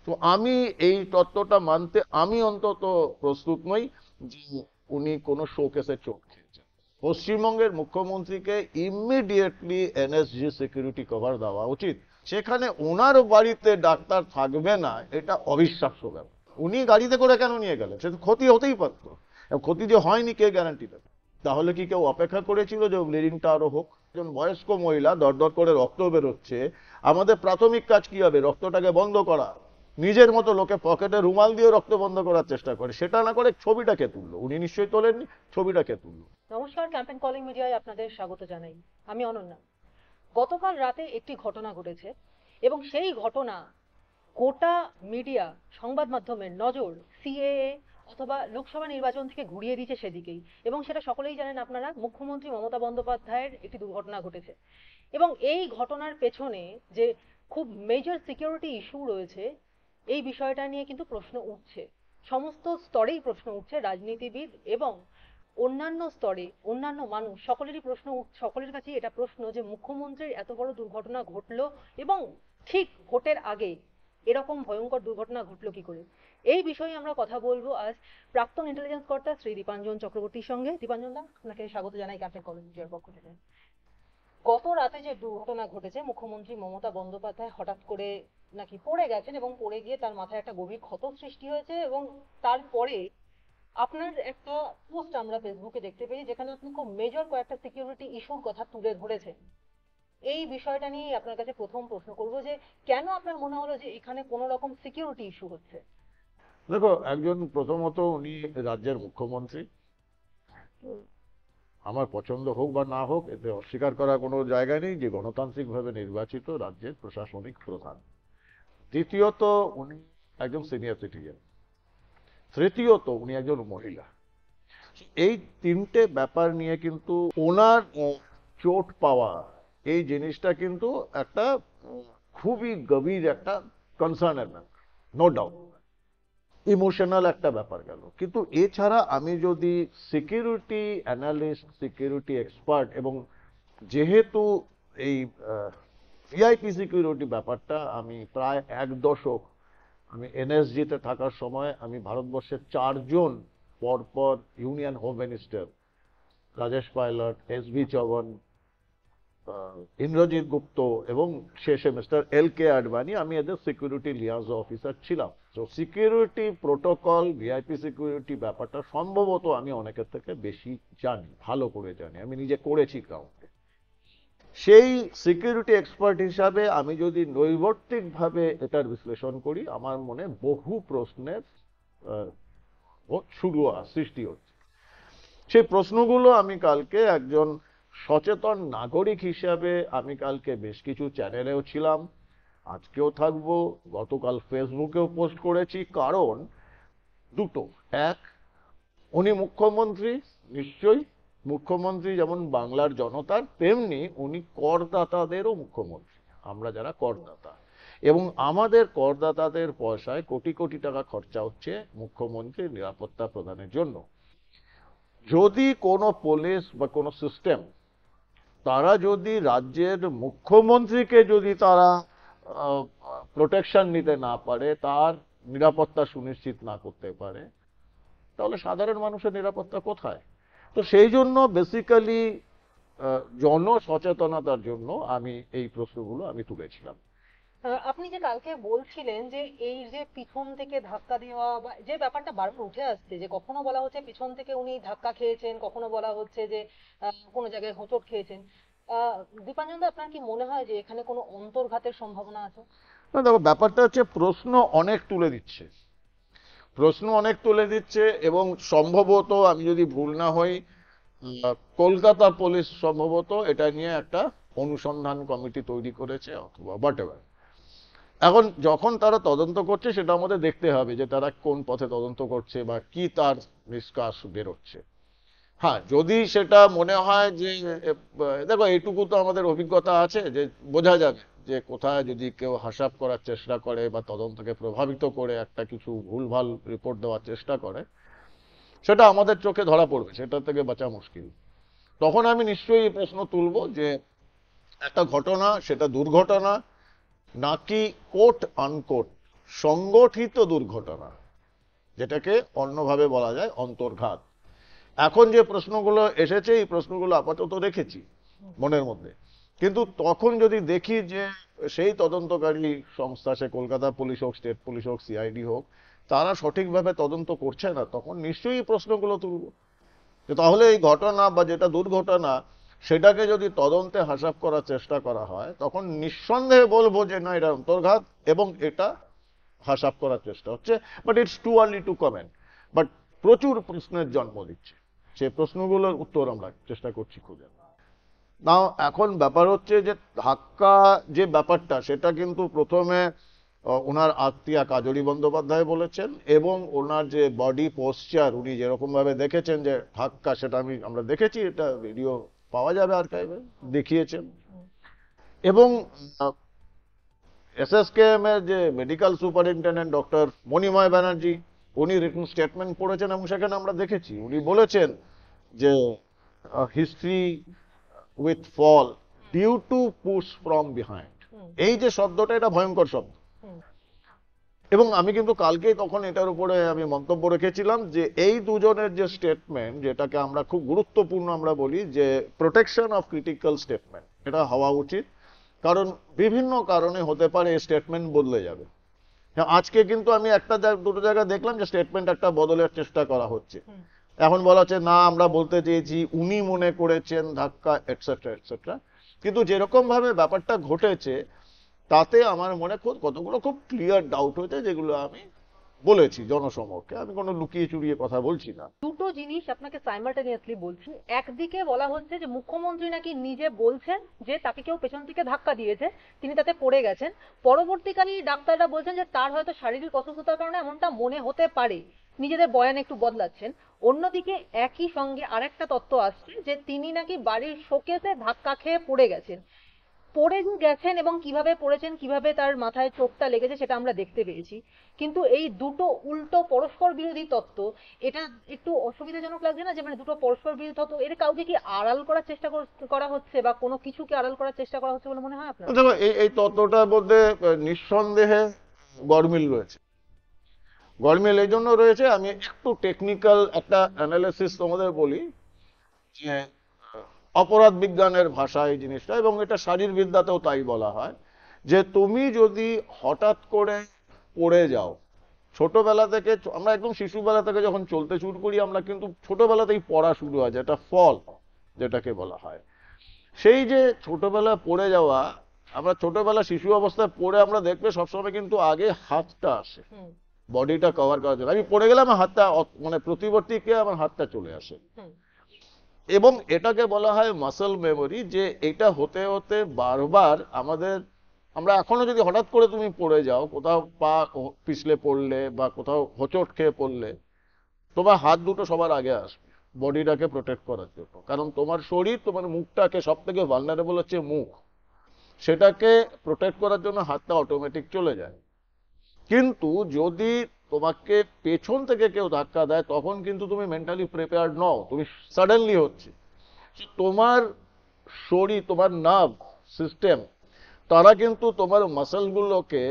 তো আমি এই তত্ত্বটা মানতে আমি অন্তত প্রস্তুত নই যে উনি কোনো শোকেসে চোট খেয়েছেন। পশ্চিমবঙ্গের মুখ্যমন্ত্রীকে ইমিডিয়েটলি এনএসজি সিকিউরিটি কভার দেওয়া উচিত। সেখানে ওনার বাড়িতে ডাক্তার থাকবে না, এটা অবিশ্বাস্য ব্যাপার। উনি গাড়িতে করে কেন নিয়ে গেলেন? সে তো ক্ষতি হতেই পারতো। ক্ষতি যে হয়নি কে গ্যারান্টি দেবে? তাহলে কি কেউ অপেক্ষা করেছিল যে ব্লিডিংটা আরো হোক? একজন বয়স্ক মহিলা দরদর করে রক্ত বেরোচ্ছে, আমাদের প্রাথমিক কাজ কি হবে? রক্তটাকে বন্ধ করা। নিজের মতো লোকে পকেটে রুমাল দিয়ে রক্ত বন্ধ করার চেষ্টা করে, সেটা না করে ছবিটাকে তুললো। উনি নিশ্চয়ই তোলেননি, ছবিটাকে তুললো। নমস্কার, ক্যাম্পেন কলিং মিডিয়ায় আপনাদের স্বাগত জানাই। আমি অনন্যা। গতকাল রাতে একটি ঘটনা ঘটেছে এবং সেই ঘটনা গোটা মিডিয়া, সংবাদ মাধ্যমের নজর সিএএ অথবা লোকসভা নির্বাচন থেকে ঘুরিয়ে দিয়েছে সেদিকেই। এবং সেটা সকলেই জানেন, আপনারা, মুখ্যমন্ত্রী মমতা বন্দ্যোপাধ্যায়ের একটি দুর্ঘটনা ঘটেছে। এবং এই ঘটনার পেছনে যে খুব মেজর সিকিউরিটি ইস্যু রয়েছে, এই বিষয়টা নিয়ে কিন্তু প্রশ্ন উঠছে। সমস্ত স্তরেই প্রশ্ন উঠছে, রাজনীতিবিদ এবং অন্যান্য স্তরে অন্যান্য মানুষ সকলেরই প্রশ্ন সকলের কাছেই এটা প্রশ্ন যে মুখ্যমন্ত্রীর এত বড় দুর্ঘটনা ঘটলো এবং ঠিক ভোটের আগে এরকম ভয়ঙ্কর দুর্ঘটনা ঘটলো কি করে। এই বিষয়ে আমরা কথা বলবো আজ প্রাক্তন ইন্টেলিজেন্স কর্তা শ্রী দীপাঞ্জন চক্রবর্তীর সঙ্গে। দীপাঞ্জন দা, আপনাকে স্বাগত জানাই ক্যাপ্টেন কলিং মিডিয়ার পক্ষ থেকে। গত রাতে যে দুর্ঘটনা ঘটেছে, মুখ্যমন্ত্রী মমতা বন্দ্যোপাধ্যায় হঠাৎ করে নাকি পড়ে গেছেন এবং পড়ে গিয়ে তার মাথায় একটা গভীর ক্ষত সৃষ্টি হয়েছে এবং তারপরে আপনার একটা পোস্ট আমরা ফেসবুকে দেখতে পেয়েছি যেখানে আপনি খুব মেজর কয়েকটা সিকিউরিটি ইস্যুর কথা তুলে ধরেছেন। এই বিষয়টা নিয়ে আপনার কাছে প্রথম প্রশ্ন করব যে কেন আপনার মনে হলো যে এখানে কোনো রকম সিকিউরিটি ইস্যু হচ্ছে? দেখো, একজন, প্রথমত উনি রাজ্যের মুখ্যমন্ত্রী। আমার পছন্দ হোক বা না হোক, এতে অস্বীকার করার কোনো জায়গা নেই যে গণতান্ত্রিকভাবে নির্বাচিত রাজ্যের প্রশাসনিক প্রধান। দ্বিতীয়ত, উনি একজন সিনিয়র সিটিজেন। তৃতীয়ত, উনি একজন মহিলা। এই তিনটে ব্যাপার নিয়ে কিন্তু ওনার চোট পাওয়া, এই জিনিসটা কিন্তু একটা খুবই গভীর একটা কনসার্নের ব্যাপার, নো ডাউট। ইমোশনাল একটা ব্যাপার গেল, কিন্তু এছাড়া আমি যদি সিকিউরিটি অ্যানালিস্ট, সিকিউরিটি এক্সপার্ট, এবং যেহেতু এই ভিআইপি সিকিউরিটি ব্যাপারটা আমি প্রায় এক দশক, আমি এনএসজিতে থাকার সময় আমি ভারতবর্ষের 4জন পরপর union home minister, Rajesh Pilot, S B Chauhan, Indrajit Gupta এবং শেষে মিস্টার এল কে আডবাণী, আমি এদের সিকিউরিটি লিয়াজ অফিসার ছিলাম। তো সিকিউরিটি প্রোটোকল, ভিআইপি সিকিউরিটি ব্যাপারটা সম্ভবত আমি অনেকের থেকে বেশি জানি, ভালো করে জানি, আমি নিজে করেছি কাউকে। সেই সিকিউরিটি এক্সপার্ট হিসাবে আমি যদি নৈবর্তিকভাবে এটার বিশ্লেষণ করি, আমার মনে বহু প্রশ্নের সৃষ্টি হচ্ছে। সেই প্রশ্নগুলো আমি কালকে একজন সচেতন নাগরিক হিসাবে আমি কালকে বেশ কিছু চ্যানেলেও ছিলাম, আজকেও থাকবো, গতকাল ফেসবুকেও পোস্ট করেছি। কারণ দুটো, এক, উনি মুখ্যমন্ত্রী, নিশ্চয়ই মুখ্যমন্ত্রী যেমন বাংলার জনতার, তেমনি উনি করদাতাদেরও মুখ্যমন্ত্রী, আমরা যারা করদাতা। এবং আমাদের করদাতাদের পয়সায় কোটি কোটি টাকা খরচা হচ্ছে মুখ্যমন্ত্রীর নিরাপত্তা প্রদানের জন্য। যদি কোনো পুলিশ বা কোনো সিস্টেম, তারা যদি রাজ্যের মুখ্যমন্ত্রীকে যদি তারা প্রোটেকশন নিতে না পারে, তার নিরাপত্তা সুনিশ্চিত না করতে পারে, তাহলে সাধারণ মানুষের নিরাপত্তা কোথায়? তো সেই জন্য বেসিক্যালি জনসচেতনতার জন্য আমি এই প্রশ্নগুলো আমি তুলেছিলাম। আপনি যে কালকে বলছিলেন যে এই যে পিছন থেকে ধাক্কা দেওয়া বা যে ব্যাপারটা বারবার উঠে আসছে, যে কখনো বলা হচ্ছে পিছন থেকে উনি ধাক্কা খেয়েছেন, কখনো বলা হচ্ছে যে কোনো জায়গায় হোঁচট খেয়েছেন। আহ দীপাঞ্জন দা, আপনার কি মনে হয় যে এখানে কোনো অন্তর্ঘাতের সম্ভাবনা আছে? না, দেখো, ব্যাপারটা হচ্ছে প্রশ্ন অনেক তুলে দিচ্ছে, প্রশ্ন অনেক তুলে দিচ্ছে, এবং সম্ভবত আমি যদি ভুল না হই, কলকাতা পুলিশ সম্ভবত এটা নিয়ে একটা অনুসন্ধান কমিটি তৈরি করেছে, অথবা হোয়াট এভার। এখন যখন তারা তদন্ত করছে, সেটা আমাদের দেখতে হবে যে তারা কোন পথে তদন্ত করছে বা কি তার নিষ্কাশ বেরোচ্ছে। হ্যাঁ, যদি সেটা মনে হয় যে দেখো, এইটুকু তো আমাদের অভিজ্ঞতা আছে যে বোঝা যাবে যে কোথায় যদি কেউ হাসাব করার চেষ্টা করে বা তদন্তকে প্রভাবিত করে একটা কিছু ভুলভাল রিপোর্ট দেওয়ার চেষ্টা করে, সেটা আমাদের চোখে ধরা পড়বে, সেটা থেকে বাঁচা মুশকিল। তখন আমি নিশ্চয়ই এই প্রশ্ন তুলব যে একটা ঘটনা, সেটা দুর্ঘটনা নাকি কোট আনকোট সংগঠিত দুর্ঘটনা, যেটাকে অন্যভাবে বলা যায় অন্তর্ঘাত। এখন যে প্রশ্নগুলো এসেছে এই প্রশ্নগুলো আপাতত রেখেছি মনের মধ্যে, কিন্তু তখন যদি দেখি যে সেই তদন্তকারী সংস্থা, সে কলকাতা পুলিশ হোক, স্টেট পুলিশ হোক, সিআইডি হোক, তারা সঠিকভাবে তদন্ত করছে না, তখন নিশ্চয়ই এই প্রশ্নগুলো তুলব যে তাহলে এই ঘটনা বা যেটা দুর্ঘটনা সেটাকে যদি তদন্তে হাসাব করার চেষ্টা করা হয়, তখন নিঃসন্দেহে বলবো যে না, এটা অন্তর্ঘাত এবং এটা হাসাব করার চেষ্টা হচ্ছে। But it's too early two comment. But প্রচুর প্রশ্নের জন্ম দিচ্ছে, সেই প্রশ্নগুলোর উত্তর আমরা চেষ্টা করছি খুঁজে। না, এখন ব্যাপার হচ্ছে যে ধাক্কা যে ব্যাপারটা, সেটা কিন্তু প্রথমে ওনার আত্মীয়া কাজলী বন্দ্যোপাধ্যায় বলেছেন, এবং ওনার যে বডি পোস্টার উনি যেরকম ভাবে দেখেছেন যে ধাক্কা, সেটা আমরা দেখেছি, এটা ভিডিও পাওয়া যাবে আর্কাইভে, দেখিয়েছেন। এবং এসএসকেএম এর যে medical superintendent doctor Manimoy Banerjee, উনি রিটেন স্টেটমেন্ট পড়েছেন এবং সেখানে আমরা দেখেছি উনি বলেছেন যে history with fall due to push from behind. এই যে শব্দটা, এটা ভয়ঙ্কর শব্দ। এবং আমি কিন্তু কালকেই তখন এটার উপরে আমি মন্তব্য রেখেছিলাম যে এই দুজনের যে স্টেটমেন্ট, যেটাকে আমরা খুব গুরুত্বপূর্ণ আমরা বলি যে প্রোটেকশন অফ ক্রিটিক্যাল স্টেটমেন্ট, এটা হওয়া উচিত। কারণ বিভিন্ন কারণে হতে পারে এই স্টেটমেন্ট বদলে যাবে। আজকে কিন্তু আমি দুটো জায়গায় দেখলাম যে স্টেটমেন্ট একটা বদলের চেষ্টা করা হচ্ছে। এখন বলা হচ্ছে না, আমরা বলতে চেয়েছি উনি মনে করেছেন ধাক্কা, এটসেট্রা এটসেট্রা। কিন্তু যেরকম ভাবে ব্যাপারটা ঘটেছে তাতে আমার মনে কতগুলো খুব ক্লিয়ার ডাউট হয়েছে, যেগুলো আমি বলেছি জনসমক্ষে। আমি কোনো লুকিয়ে চুরিয়ে কথা বলছি না। দুটো জিনিস আপনাকে সাইমালটেনিয়াসলি বলছি। একদিকে বলা হচ্ছে যে মুখ্যমন্ত্রী নাকি নিজে বলছেন যে তাকে কেউ পেছন থেকে ধাক্কা দিয়েছে, তিনি তাতে পড়ে গেছেন। পরবর্তীকালে ডাক্তাররা বলছেন যে তার হয়তো শারীরিক অসুস্থতার কারণে এমনটা মনে হতে পারে, নিজেদের বয়ান একটু বদলাচ্ছেন। অন্যদিকে একই সঙ্গে আরেকটা তত্ত্ব আসছে যে তিনি নাকি বাড়ির শোকেসে ধাক্কা খেয়ে পড়ে গেছেন। পড়ে গেছেন এবং কিভাবে পড়েছেন, কিভাবে তার মাথায় চোটটা লেগেছে, সেটা আমরা দেখতে পেয়েছি। কিন্তু এই দুটো উল্টো পরস্পর বিরোধী তত্ত্ব, এটা একটু অসুবিধাজনক লাগছে না? যে মানে দুটো পরস্পর বিরোধী তত্ত্ব, এর কাউকে কি আড়াল করার চেষ্টা করা হচ্ছে, বা কোনো কিছুকে আড়াল করার চেষ্টা করা হচ্ছে বলে মনে হয় আপনার? দেখো, এই তত্ত্বটার মধ্যে নিঃসন্দেহে গরমিল রয়েছে। গরমিল এই জন্য রয়েছে, আমি একটু টেকনিক্যাল একটা অ্যানালিসিস তোমাদের বলি যে অপরাধ বিজ্ঞানের ভাষায় এই জিনিসটা, এবং এটা শারীরবিদ্যাতেও তাই বলা হয়, যে তুমি যদি হঠাৎ করে পড়ে যাও, ছোটবেলা থেকে আমরা একদম শিশুবেলা থেকে যখন চলতে শুরু করি, আমরা কিন্তু ছোটবেলাতেই পড়া শুরু হয়, যেটা ফল যেটাকে বলা হয়। সেই যে ছোটবেলা পড়ে যাওয়া, আমরা ছোটবেলা শিশু অবস্থায় পড়ে আমরা দেখবে সবসময় কিন্তু আগে হাতটা আসে বডিটা কভার করার জন্য। আমি পড়ে গেলে আমার হাতটা মানে প্রতিবর্তীকে আমার হাতটা চলে আসে, এবং এটাকে বলা হয় মাসল মেমোরি। যে এটা হতে হতে বারবার আমরা এখনো যদি হঠাৎ করে তুমি পড়ে যাও, কোথাও পা পিছলে পড়লে বা কোথাও হোঁচট খেয়ে পড়লে, তোমার হাত দুটো সবার আগে আসবে বডিটাকে প্রোটেক্ট করার জন্য। কারণ তোমার শরীর, তোমার মুখটাকে, সব থেকে ভালনারেবল হচ্ছে মুখ, সেটাকে প্রোটেক্ট করার জন্য হাতটা অটোমেটিক চলে যায়। কিন্তু যদি তোমাকে পেছন থেকে কেউ ধাক্কা দেয়, তখন কিন্তু তুমি মেন্টালি প্রিপেয়ার্ড নও, তুমি সাডেনলি হচ্ছে তোমার শরীর, তোমার নার্ভ সিস্টেম, তারা কিন্তু তোমার মাসলগুলোকে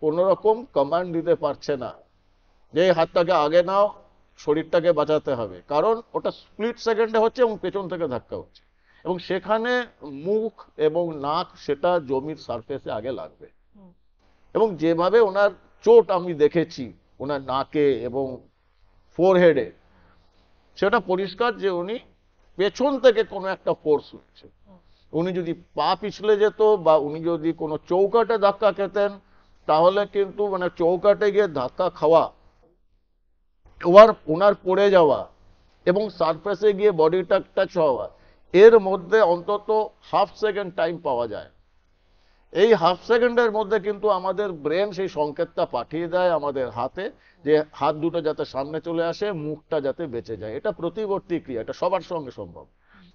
কোনোরকম কমান্ড দিতে পারছে না যে এই হাতটাকে আগে নাও, শরীরটাকে বাঁচাতে হবে। কারণ ওটা স্প্লিট সেকেন্ডে হচ্ছে এবং পেছন থেকে ধাক্কা হচ্ছে, এবং সেখানে মুখ এবং নাক, সেটা জমির সারফেসে আগে লাগবে। এবং যেভাবে ওনার চোট আমি দেখেছি ওনার নাকে এবং ফোরহেডে, সেটা পরিষ্কার যে উনি পেছন থেকে কোনো একটা ফোর্স হচ্ছে। উনি যদি পা পিছলে যেত বা উনি যদি কোনো চৌকাটে ধাক্কা খেতেন, তাহলে কিন্তু মানে চৌকাটে গিয়ে ধাক্কা খাওয়া, ওনার পড়ে যাওয়া এবং সারফেসে গিয়ে বডিটা টাচ হওয়া, এর মধ্যে অন্তত হাফ সেকেন্ড টাইম পাওয়া যায়। এই হাফ সেকেন্ডের মধ্যে কিন্তু আমাদের ব্রেন সেই সংকেতটা পাঠিয়ে দেয় আমাদের হাতে, যে হাত দুটো যাতে সামনে চলে আসে, মুখটা যাতে বেঁচে যায়। এটা প্রতিবর্তী ক্রিয়া, এটা সবার সঙ্গে সম্ভব।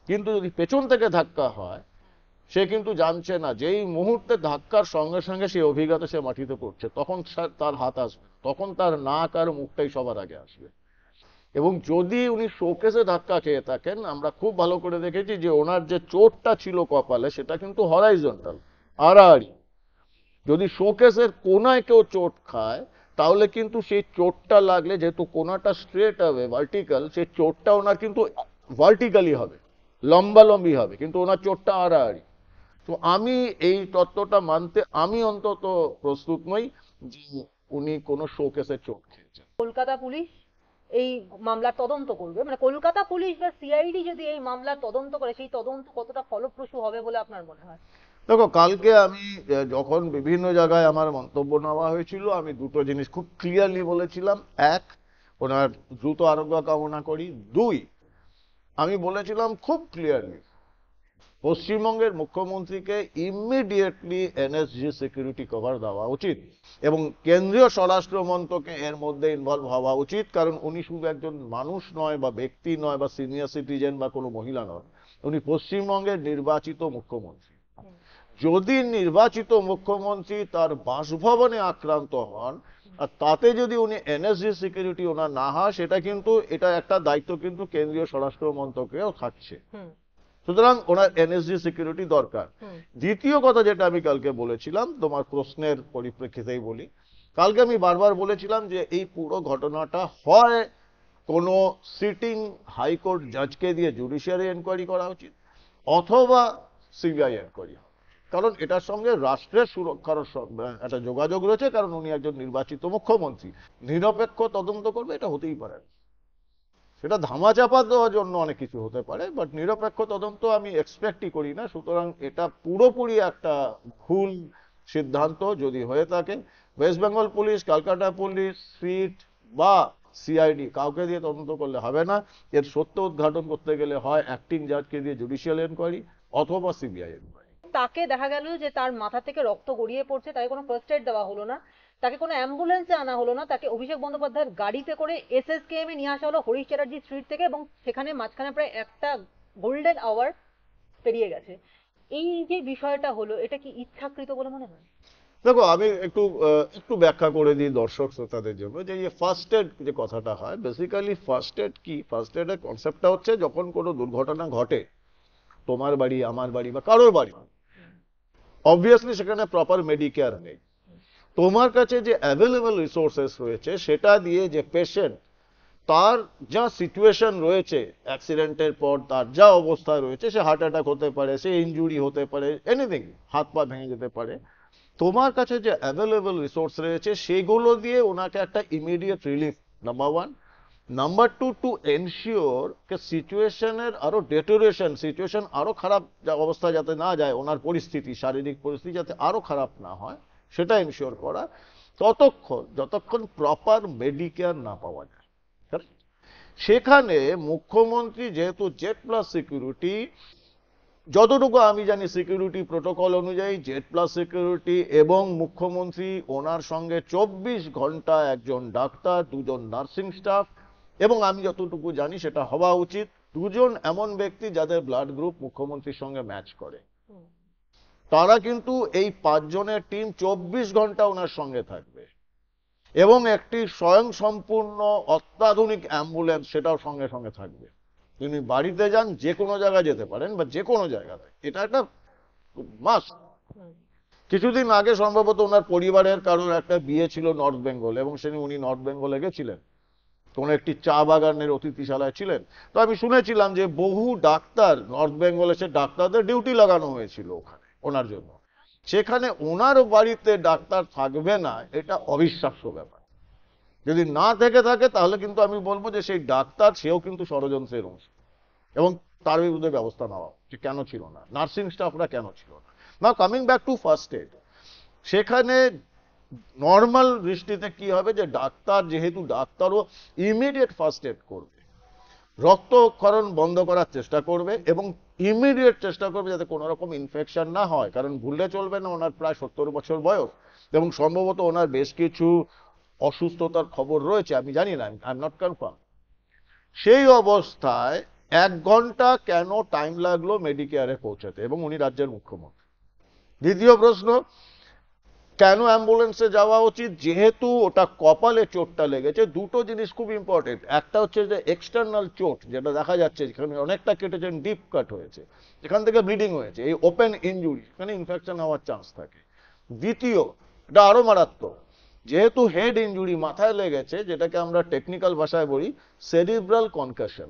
কিন্তু যদি পেছন থেকে ধাক্কা হয়, সে কিন্তু জানছে না যে এই মুহূর্তে ধাক্কার সঙ্গে সঙ্গে সেই অভিজ্ঞতা সে মাটিতে পড়ছে, তখন তার হাত আসবে, তখন তার নাক আর মুখটাই সবার আগে আসবে। এবং যদি উনি শোকেসে ধাক্কা খেয়ে থাকেন, আমরা খুব ভালো করে দেখেছি যে ওনার যে চোটটা ছিল কপালে, সেটা কিন্তু হরাইজন্টাল, আড়াআড়ি। যদি শোকেসের কোনায় কেউ চোট খায় তাহলে কিন্তু সেই চোটটা লাগলে, যেহেতু কোনাটা স্ট্রেট হবে ভার্টিক্যাল, সেই চোটটা ওনার কিন্তু ভার্টিক্যালি হবে, লম্বালম্বি হবে, কিন্তু ওনার চোটটা আড়াআড়ি। তো আমি এই তত্ত্বটা মানতে আমি অন্তত প্রস্তুত নই যে উনি কোনো শোকেসে চোট খেয়েছেন। কলকাতা পুলিশ এই মামলার তদন্ত করবে, মানে কলকাতা পুলিশ বা সিআইডি যদি এই মামলার তদন্ত করে, সেই তদন্ত কতটা ফলপ্রসূ হবে বলে আপনার মনে হয়? দেখো, কালকে আমি যখন বিভিন্ন জায়গায় আমার মন্তব্য নেওয়া হয়েছিল, আমি দুটো জিনিস খুব ক্লিয়ারলি বলেছিলাম। এক, ওনার দ্রুত আরোগ্য কামনা করি। দুই, আমি বলেছিলাম খুব ক্লিয়ারলি পশ্চিমবঙ্গের মুখ্যমন্ত্রীকে ইমিডিয়েটলি এনএসজি সিকিউরিটি কভার দেওয়া উচিত এবং কেন্দ্রীয় স্বরাষ্ট্র মন্ত্রকে এর মধ্যে ইনভলভ হওয়া উচিত। কারণ উনি শুধু একজন মানুষ নয় বা ব্যক্তি নয় বা সিনিয়র সিটিজেন বা কোনো মহিলা নয়, উনি পশ্চিমবঙ্গের নির্বাচিত মুখ্যমন্ত্রী। যদি নির্বাচিত মুখ্যমন্ত্রী তার বাসভবনে আক্রান্ত হন আর তাতে যদি উনি এনএসজি সিকিউরিটি ওনার না হয়, সেটা কিন্তু এটা একটা দায়িত্ব কিন্তু কেন্দ্রীয় স্বরাষ্ট্র মন্ত্রকেও থাকছে। সুতরাং ওনার এনএসজি সিকিউরিটি দরকার। দ্বিতীয় কথা যেটা আমি কালকে বলেছিলাম, তোমার প্রশ্নের পরিপ্রেক্ষিতেই বলি, কালকে আমি বারবার বলেছিলাম যে এই পুরো ঘটনাটা হয় কোনো সিটিং হাইকোর্ট জাজকে দিয়ে জুডিশিয়ারি এনকোয়ারি করা উচিত, অথবা সিবিআই এনকোয়ারি। কারণ এটার সঙ্গে রাষ্ট্রের সুরক্ষার একটা যোগাযোগ রয়েছে, কারণ উনি একজন নির্বাচিত মুখ্যমন্ত্রী। নিরপেক্ষ তদন্ত করবে এটা হতেই পারে না, সেটা ধামাচাপা দেওয়ার জন্য অনেক কিছু হতে পারে, বাট নিরপেক্ষ তদন্ত আমি এক্সপেক্টই করি না। সুতরাং এটা পুরোপুরি একটা ভুল সিদ্ধান্ত যদি হয়ে থাকে। West Bengal police, Kolkata police, SIT বা সিআইডি কাউকে দিয়ে তদন্ত করলে হবে না। এর সত্য উদ্ঘাটন করতে গেলে হয় অ্যাক্টিং জাজকে দিয়ে জুডিশিয়াল এনকোয়ারি অথবা সিবিআই এনকোয়ারি। তাকে দেখা গেল যে তার মাথা থেকে রক্ত গড়িয়ে পড়ছে, তাকে কোনো ফার্স্ট এড দেওয়া হলো না, তাকে কোনো অ্যাম্বুলেন্সে আনা হলো না, তাকে অভিষেক বন্দ্যোপাধ্যায়ের গাড়িতে করে এসএসকেএম এ নিয়ে আসা হলো হরিশ চ্যাটার্জি স্ট্রিট থেকে, এবং সেখানে মাঝখানে প্রায় একটা গোল্ডেন আওয়ার পেরিয়ে গেছে। এই যে বিষয়টা হলো, এটা কি ইচ্ছাকৃত বলে মনে হয়? দেখো, আমি একটু একটু ব্যাখ্যা করে দিই দর্শক শ্রোতাদের জন্য যে এই ফার্স্ট এড যে কথাটা হয়, বেসিক্যালি ফার্স্ট এড কি, ফার্স্ট এডের কনসেপ্টটা হচ্ছে যখন কোনো দুর্ঘটনা ঘটে তোমার বাড়ি, আমার বাড়ি বা কারোর বাড়ি, অবভিয়াসলি সেখানে প্রপার মেডিকেয়ার নেই। তোমার কাছে যে অ্যাভেলেবল রিসোর্সেস রয়েছে সেটা দিয়ে যে পেশেন্ট, তার যা সিচুয়েশন রয়েছে অ্যাক্সিডেন্টের পর তার যা অবস্থা রয়েছে, সে হার্ট অ্যাটাক হতে পারে, সে ইনজুরি হতে পারে, এনিথিং, হাত পা ভেঙে যেতে পারে, তোমার কাছে যে অ্যাভেলেবল রিসোর্স রয়েছে সেগুলো দিয়ে ওনাকে একটা immediate relief, number one. Number two, to ensure কে সিচুয়েশনের আরো ডেটোরেশন, সিচুয়েশন আরো খারাপ অবস্থা যাতে না যায়, ওনার পরিস্থিতি, শারীরিক পরিস্থিতি যাতে আরো খারাপ না হয়, সেটা এনশিওর করা যতক্ষণ প্রপার মেডিকেয়ার না পাওয়া যায়। সেখানে মুখ্যমন্ত্রী যেহেতু জেড প্লাস সিকিউরিটি, যতটুকু আমি জানি সিকিউরিটি প্রোটোকল অনুযায়ী জেড প্লাস সিকিউরিটি, এবং মুখ্যমন্ত্রী ওনার সঙ্গে 24 ঘন্টা একজন ডাক্তার, দুজন নার্সিং স্টাফ, এবং আমি যতটুকু জানি সেটা হওয়া উচিত দুজন এমন ব্যক্তি যাদের ব্লাড গ্রুপ মুখ্যমন্ত্রীর সঙ্গে ম্যাচ করে। তারা কিন্তু এই 5 জনের টিম 24 ঘন্টা ওনার সঙ্গে থাকবে, এবং একটি স্বয়ং সম্পূর্ণ অত্যাধুনিক অ্যাম্বুলেন্স সেটাও সঙ্গে সঙ্গে থাকবে। তিনি বাড়িতে যান, যে কোনো জায়গায় যেতে পারেন বা যে কোনো জায়গাতে, এটা একটা মাস্ট। কিছুদিন আগে সম্ভবত ওনার পরিবারের কারোর একটা বিয়ে ছিল নর্থ বেঙ্গল, এবং উনি নর্থ বেঙ্গলে গেছিলেন, কোন একটি চা বাগানের অতিথিশালায় ছিলেন। তো আমি শুনেছিলাম যে বহু ডাক্তার নর্থ বেঙ্গলে, সে ডাক্তারদের ডিউটি লাগানো হয়েছিল ওখানে ওনার জন্য। সেখানে ওনার বাড়িতে ডাক্তার থাকবে না, এটা অবিশ্বাস্য ব্যাপার। যদি না থেকে থাকে তাহলে কিন্তু আমি বলবো যে সেই ডাক্তার, সেও কিন্তু ষড়যন্ত্রের অংশ, এবং তার বিরুদ্ধে ব্যবস্থা নেওয়া যে কেন ছিল না, নার্সিং স্টাফরা কেন ছিল না। নাও coming back to first aid, সেখানে নর্মাল দৃষ্টিতে কি হবে যে ডাক্তার, যেহেতু ডাক্তারও ইমিডিয়েট ফার্স্ট এড করবে, রক্তক্ষরণ বন্ধ করার চেষ্টা করবে, এবং ইমিডিয়েট চেষ্টা করবে যাতে কোনো রকম ইনফেকশন না হয়। কারণ ভুললে চলবে না, ওনার প্রায় 70 বছর বয়স, এবং সম্ভবত ওনার বেশ কিছু অসুস্থতার খবর রয়েছে, আমি জানি না, আই এম নট কনফার্ম। সেই অবস্থায় 1 ঘন্টা কেন টাইম লাগলো মেডিকেয়ারে পৌঁছাতে, এবং উনি রাজ্যের মুখ্যমন্ত্রী? দ্বিতীয় প্রশ্ন, কেন অ্যাম্বুলেন্সে যাওয়া উচিত? যেহেতু ওটা কপালে চোটটা লেগেছে। দুটো জিনিস খুব ইম্পর্টেন্ট, একটা হচ্ছে যে এক্সটার্নাল চোট, যেটা দেখা যাচ্ছে যেখানে অনেকটা কেটেছেন, ডিপ কাট হয়েছে, যেখান থেকে ব্লিডিং হয়েছে, এই ওপেন ইনজুরি, সেখানে ইনফেকশন হওয়ার চান্স থাকে। দ্বিতীয়, এটা আরো মারাত্মক, যেহেতু হেড ইনজুরি, মাথায় লেগেছে, যেটাকে আমরা টেকনিক্যাল ভাষায় বলি সেরিব্রাল কনকাশন।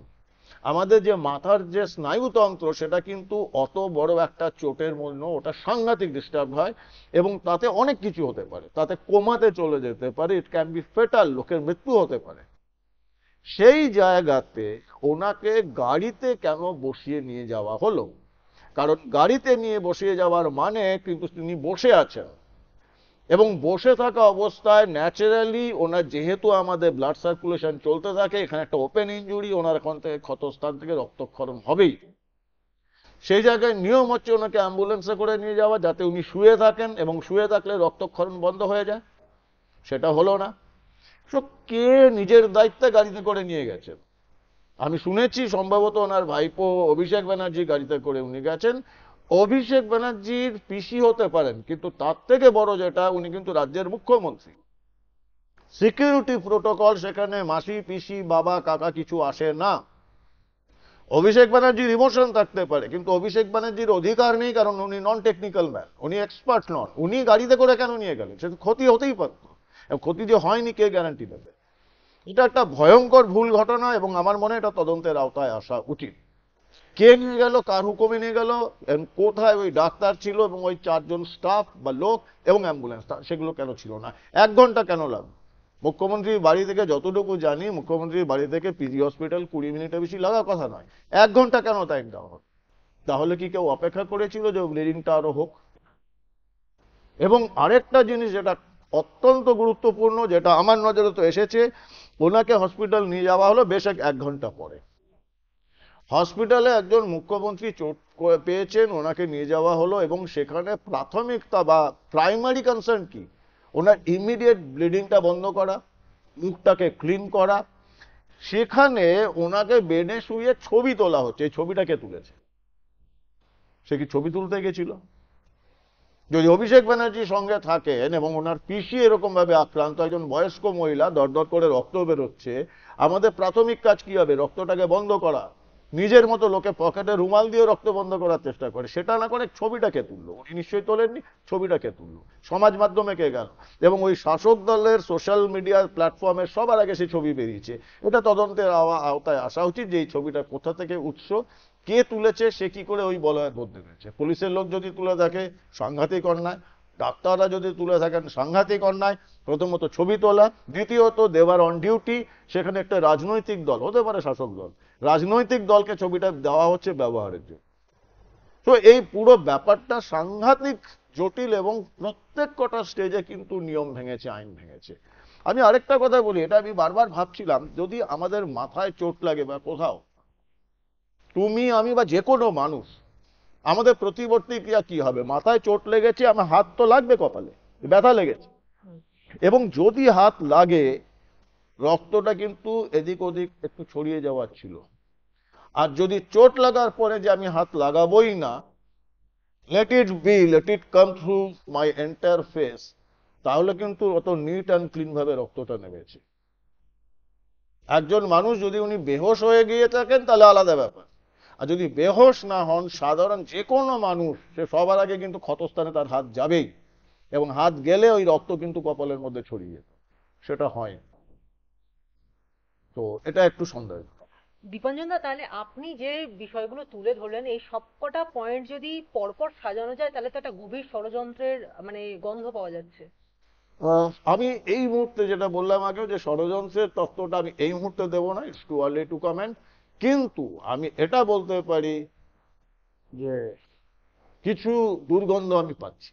আমাদের যে মাথার যে স্নায়ুতন্ত্র সেটা কিন্তু অত বড় একটা চোটের মধ্যে ওটা সাংঘাতিক ডিস্টার্ব হয় এবং তাতে অনেক কিছু হতে পারে, তাতে কোমাতে চলে যেতে পারে, ইট ক্যান বি ফেটাল, লোকের মৃত্যু হতে পারে। সেই জায়গাতে ওনাকে গাড়িতে কেন বসিয়ে নিয়ে যাওয়া হলো? কারণ গাড়িতে নিয়ে বসিয়ে যাওয়ার মানে কিন্তু তিনি বসে আছেন, এবং বসে থাকা অবস্থায় ন্যাচারালি ওনার যেহেতু আমাদের ব্লাড সার্কুলেশন চলতে থাকে, এখানে একটা ওপেন ইনজুরি, ওনার এখন থেকে ক্ষতস্থান থেকে রক্তক্ষরণ হবেই। সেই জায়গায় নিয়ম হচ্ছে ওনাকে অ্যাম্বুলেন্সে করে নিয়ে যাওয়া, যাতে উনি শুয়ে থাকেন এবং শুয়ে থাকলে রক্তক্ষরণ বন্ধ হয়ে যায়। সেটা হলো না। তো কে নিজের দায়িত্বে গাড়িতে করে নিয়ে গেছেন? আমি শুনেছি সম্ভবত ওনার ভাইপো অভিষেক ব্যানার্জি গাড়িতে করে উনি গেছেন। অভিষেক ব্যানার্জির পিসি হতে পারেন, কিন্তু তার থেকে বড় যেটা, উনি কিন্তু রাজ্যের মুখ্যমন্ত্রী। সিকিউরিটি প্রোটোকল সেখানে মাসি, পিসি, বাবা, কাকা কিছু আসে না। অভিষেক ব্যানার্জির ইমোশন থাকতে পারে, কিন্তু অভিষেক ব্যানার্জির অধিকার নেই, কারণ উনি নন টেকনিক্যাল ম্যান, উনি এক্সপার্ট নন। উনি গাড়িতে করে কেন নিয়ে গেলেন? সে ক্ষতি হতেই পারত। ক্ষতি যে হয়নি কে গ্যারান্টি দেবে? এটা একটা ভয়ঙ্কর ভুল ঘটনা এবং আমার মনে হয় এটা তদন্তের আওতায় আসা উচিত। কে নিয়ে গেল, কার হুকুমে নিয়ে গেল, কোথায় ওই ডাক্তার ছিল এবং ওই 4 জন স্টাফ বা লোক এবং অ্যাম্বুলেন্স, সেগুলো কেন ছিল না? 1 ঘন্টা কেন লাগলো? মুখ্যমন্ত্রীর বাড়ি থেকে যতটুকু জানি, মুখ্যমন্ত্রীর বাড়ি থেকে পিজি হসপিটাল 20 মিনিটের বেশি লাগার কথা নয়। 1 ঘন্টা কেন টাইম দেওয়া হলো? তাহলে কি কেউ অপেক্ষা করেছিল যে ব্লিডিংটা আরো হোক? এবং আরেকটা জিনিস যেটা অত্যন্ত গুরুত্বপূর্ণ, যেটা আমার নজরে তো এসেছে, ওনাকে হসপিটাল নিয়ে যাওয়া হলো বেশ 1 ঘন্টা পরে। হসপিটালে একজন মুখ্যমন্ত্রী চোট পেয়েছেন, ওনাকে নিয়ে যাওয়া হলো এবং সেখানে প্রাথমিকতা বা প্রাইমারি কনসার্ন কি? ওনার ইমিডিয়েট ব্লিডিংটা বন্ধ করা, মুখটাকে ক্লিন করা। সেখানে ওনাকে বেডে শুয়ে ছবি তোলা হচ্ছে। এই ছবিটা কে তুলেছে? সে কি ছবি তুলতে গেছিল? যদি অভিষেক ব্যানার্জি সঙ্গে থাকেন এবং ওনার পিসি এরকম ভাবে আক্রান্ত, একজন বয়স্ক মহিলা, দরদর করে রক্ত বেরোচ্ছে, আমাদের প্রাথমিক কাজ কি হবে? রক্তটাকে বন্ধ করা। নিজের মতো লোকে পকেটে রুমাল দিয়ে রক্ত বন্ধ করার চেষ্টা করে, সেটা না করে ছবিটাকে তুললো। উনি নিশ্চয়ই তোলেননি, ছবিটাকে তুললো, সমাজ মাধ্যমে কে গেল এবং ওই শাসক দলের সোশ্যাল মিডিয়া প্ল্যাটফর্মে সবার আগে সেই ছবি বেরিয়েছে। এটা তদন্তের আওতায় আসা উচিত যে এই ছবিটা কোথা থেকে উৎস, কে তুলেছে, সে কি করে ওই বলয়ের মধ্যে রয়েছে। পুলিশের লোক যদি তুলে থাকে সাংঘাতিক অন্যায়, ডাক্তাররা যদি তুলে থাকেন সাংঘাতিক অন্যায়। প্রথমত ছবি তোলা, দ্বিতীয়ত দেওয়ার অন ডিউটি, সেখানে একটা রাজনৈতিক দল হতে পারে, শাসক দল, রাজনৈতিক দলকে ছবিটা দেওয়া হচ্ছে ব্যবহারের জন্য। তো এই পুরো ব্যাপারটা সাংঘাতিক জটিল এবং প্রত্যেক কটা স্টেজে কিন্তু নিয়ম ভেঙেছে, আইন ভেঙেছে। আমি আরেকটা কথা বলি, এটা আমি বারবার ভাবছিলাম, যদি আমাদের মাথায় চোট লাগে বা কোথাও, তুমি আমি বা যে কোনো মানুষ, আমাদের প্রতিবর্তী ক্রিয়া কি হবে? মাথায় চোট লেগেছে, আমার হাত তো লাগবে কপালে, ব্যথা লেগেছে, এবং যদি হাত লাগে রক্তটা কিন্তু এদিক ওদিক একটু ছড়িয়ে যাওয়ার ছিল। আর যদি চোট লাগার পরে যে আমি হাত লাগাবোই না, let it be, let it come through my entire face, তাহলে কিন্তু অত নিট অ্যান্ড ক্লিন ভাবে রক্তটা নেমেছে। একজন মানুষ যদি উনি বেহোশ হয়ে গিয়ে থাকেন তাহলে আলাদা ব্যাপার, আর যদি বেহোশ না হন, সাধারণ যে কোনো মানুষ, সে সবার আগে কিন্তু ক্ষতস্থানে তার হাত যাবেই, এবং হাত গেলে ওই রক্ত কিন্তু কপালের মধ্যে ছড়িয়ে যেত, সেটা হয়। তো এটা একটু সন্দেহ। দীপাঞ্জন দা, তাহলে আপনি যে বিষয়গুলো তুলে ধরলেন, এই সবকটা পয়েন্ট যদি পরপর সাজানো যায় তাহলে তো একটা গভীর ষড়যন্ত্রের মানে গন্ধ পাওয়া যাচ্ছে। আমি এই মুহূর্তে যেটা বললাম আগে, যে ষড়যন্ত্রের তত্ত্বটা আমি এই মুহূর্তে দেবো না, it's too early two comment. কিন্তু আমি এটা বলতে পারি যে কিছু দুর্গন্ধ আমি পাচ্ছি।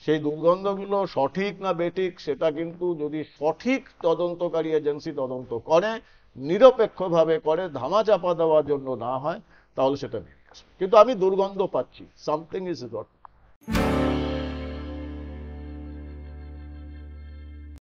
সেই দুর্গন্ধগুলো সঠিক না বেঠিক সেটা কিন্তু যদি সঠিক তদন্তকারী এজেন্সি তদন্ত করে, নিরপেক্ষভাবে করে, ধামাচাপা দেওয়ার জন্য না হয়, তাহলে সেটা বেরিয়ে আসবে। কিন্তু আমি দুর্গন্ধ পাচ্ছি, সামথিং ইজ রট।